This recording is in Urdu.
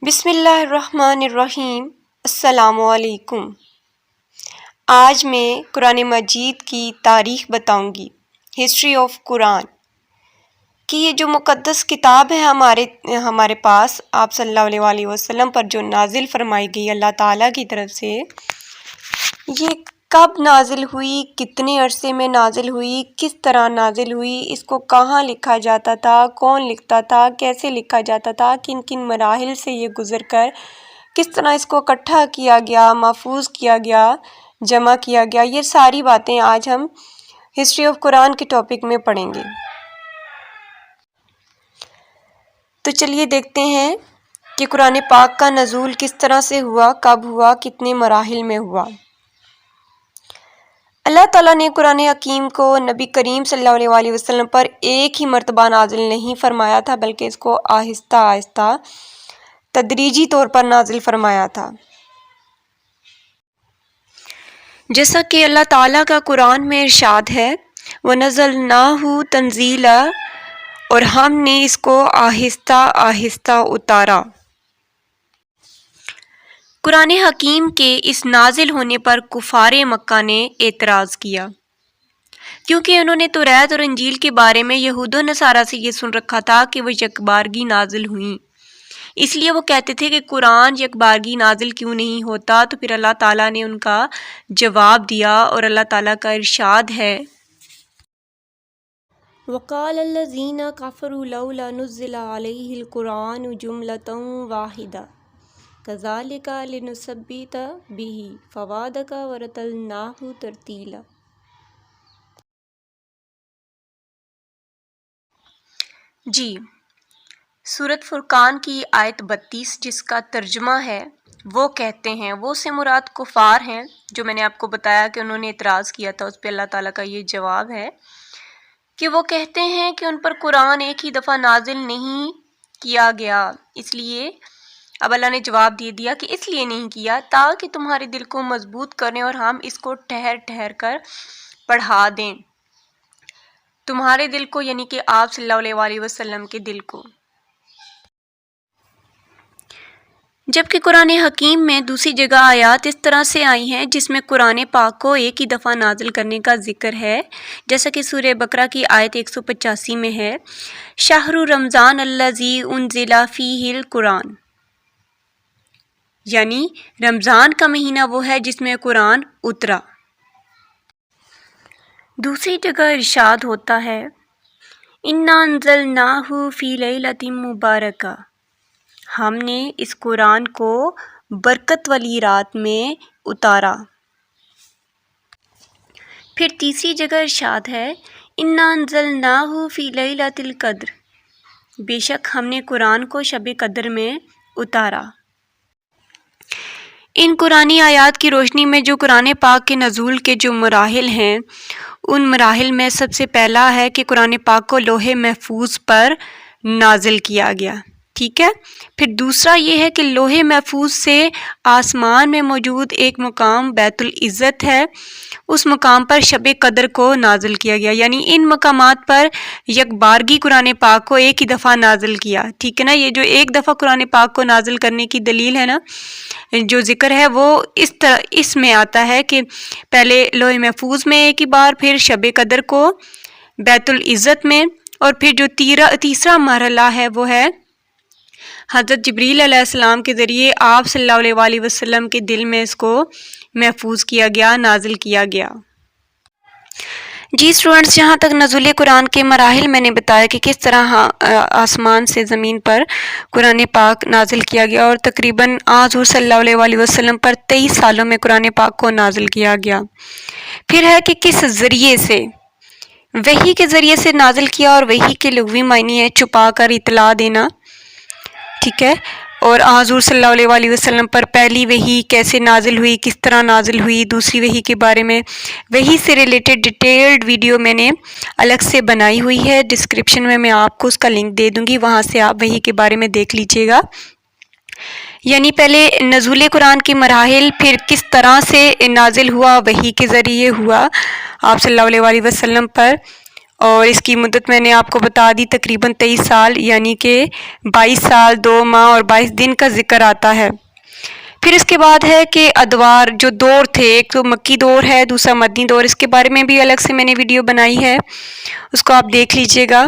بسم اللہ الرحمن الرحیم۔ السلام علیکم۔ آج میں قرآن مجید کی تاریخ بتاؤں گی، ہسٹری آف قرآن، کہ یہ جو مقدس کتاب ہے ہمارے پاس آپ صلی اللہ علیہ وآلہ وسلم پر جو نازل فرمائی گئی اللہ تعالیٰ کی طرف سے، یہ کب نازل ہوئی، کتنے عرصے میں نازل ہوئی، کس طرح نازل ہوئی، اس کو کہاں لکھا جاتا تھا، کون لکھتا تھا، کیسے لکھا جاتا تھا، کن کن مراحل سے یہ گزر کر کس طرح اس کو اکٹھا کیا گیا، محفوظ کیا گیا، جمع کیا گیا، یہ ساری باتیں آج ہم ہسٹری آف قرآن کے ٹاپک میں پڑھیں گے۔ تو چلیے دیکھتے ہیں کہ قرآن پاک کا نزول کس طرح سے ہوا، کب ہوا، کتنے مراحل میں ہوا۔ اللہ تعالیٰ نے قرآن حکیم کو نبی کریم صلی اللہ علیہ وآلہ وسلم پر ایک ہی مرتبہ نازل نہیں فرمایا تھا، بلکہ اس کو آہستہ آہستہ تدریجی طور پر نازل فرمایا تھا۔ جیسا کہ اللہ تعالیٰ کا قرآن میں ارشاد ہے، وَنَزَّلْنَاهُ تَنزِيلًا، اور ہم نے اس کو آہستہ آہستہ اتارا۔ قرآن حکیم کے اس نازل ہونے پر کفار مکہ نے اعتراض کیا، کیونکہ انہوں نے توریت اور انجیل کے بارے میں یہود و نصارہ سے یہ سن رکھا تھا کہ وہ یکبارگی نازل ہوئیں، اس لیے وہ کہتے تھے کہ قرآن یکبارگی نازل کیوں نہیں ہوتا۔ تو پھر اللہ تعالیٰ نے ان کا جواب دیا، اور اللہ تعالیٰ کا ارشاد ہے، وَقَالَ الَّذِينَ كَفَرُوا لَوْلَا نُزِّلَ عَلَيْهِ الْقُرْآنُ جُمْلَةً وَاحِدَةً كَذَلِكَ لِنُثَبِّتَ بِهِ فَوَعَدْنَاكَ وَرَتَّلْنَاهُ تَرْتِيلًا۔ جی، سورۃ فرقان کی آیت 32 جس کا ترجمہ ہے، وہ کہتے ہیں، وہ سے مراد کفار ہیں، جو میں نے آپ کو بتایا کہ انہوں نے اعتراض کیا تھا، اس پہ اللہ تعالیٰ کا یہ جواب ہے کہ وہ کہتے ہیں کہ ان پر قرآن ایک ہی دفعہ نازل نہیں کیا گیا، اس لیے اب اللہ نے جواب دے دیا کہ اس لیے نہیں کیا تاکہ تمہارے دل کو مضبوط کریں اور ہم اس کو ٹھہر ٹھہر کر پڑھا دیں، تمہارے دل کو، یعنی کہ آپ صلی اللہ علیہ وآلہ وسلم کے دل کو۔ جبکہ قرآن حکیم میں دوسری جگہ آیات اس طرح سے آئی ہیں جس میں قرآن پاک کو ایک ہی دفعہ نازل کرنے کا ذکر ہے، جیسا کہ سورہ بقرہ کی آیت 185 میں ہے، شہر رمضان الذی انزل فیہ القرآن، یعنی رمضان کا مہینہ وہ ہے جس میں قرآن اترا۔ دوسری جگہ ارشاد ہوتا ہے، انا انزلناہ فی لیلۃ مبارکہ، ہم نے اس قرآن کو برکت والی رات میں اتارا۔ پھر تیسری جگہ ارشاد ہے، انا انزلناہ فی لیلۃ القدر، بے شک ہم نے قرآن کو شب قدر میں اتارا۔ ان قرآنی آیات کی روشنی میں جو قرآن پاک کے نزول کے جو مراحل ہیں، ان مراحل میں سب سے پہلا ہے کہ قرآن پاک کو لوح محفوظ پر نازل کیا گیا، ٹھیک ہے۔ پھر دوسرا یہ ہے کہ لوح محفوظ سے آسمان میں موجود ایک مقام بیت العزت ہے، اس مقام پر شب قدر کو نازل کیا گیا، یعنی ان مقامات پر یکبارگی قرآن پاک کو ایک ہی دفعہ نازل کیا، ٹھیک ہے نا۔ یہ جو ایک دفعہ قرآن پاک کو نازل کرنے کی دلیل ہے نا، جو ذکر ہے وہ اس میں آتا ہے کہ پہلے لوح محفوظ میں ایک ہی بار، پھر شب قدر کو بیت العزت میں، اور پھر جو تیسرا مرحلہ ہے وہ ہے حضرت جبریل علیہ السلام کے ذریعے آپ صلی اللہ علیہ وآلہ وسلم کے دل میں اس کو محفوظ کیا گیا، نازل کیا گیا۔ جی اسٹوڈنٹس، جہاں تک نزول قرآن کے مراحل میں نے بتایا کہ کس طرح آسمان سے زمین پر قرآن پاک نازل کیا گیا، اور تقریباً حضور صلی اللہ علیہ وآلہ وسلم پر 23 سالوں میں قرآن پاک کو نازل کیا گیا۔ پھر ہے کہ کس ذریعے سے، وحی کے ذریعے سے نازل کیا، اور وحی کے لغوی معنی ہے چھپا کر اطلاع دینا، ٹھیک ہے۔ اور حضور صلی اللہ علیہ وآلہ وسلم پر پہلی وحی کیسے نازل ہوئی، کس طرح نازل ہوئی، دوسری وحی کے بارے میں، وحی سے ریلیٹڈ ڈیٹیلڈ ویڈیو میں نے الگ سے بنائی ہوئی ہے، ڈسکرپشن میں آپ کو اس کا لنک دے دوں گی، وہاں سے آپ وحی کے بارے میں دیکھ لیجئے گا۔ یعنی پہلے نزول قرآن کے مراحل، پھر کس طرح سے نازل ہوا، وحی کے ذریعے ہوا آپ صلی اللہ علیہ وآلہ وسلم پر، اور اس کی مدت میں نے آپ کو بتا دی تقریباً 23 سال، یعنی کہ 22 سال 2 ماہ اور 22 دن کا ذکر آتا ہے۔ پھر اس کے بعد ہے کہ ادوار جو دور تھے، ایک تو مکی دور ہے، دوسرا مدنی دور، اس کے بارے میں بھی الگ سے میں نے ویڈیو بنائی ہے، اس کو آپ دیکھ لیجئے گا۔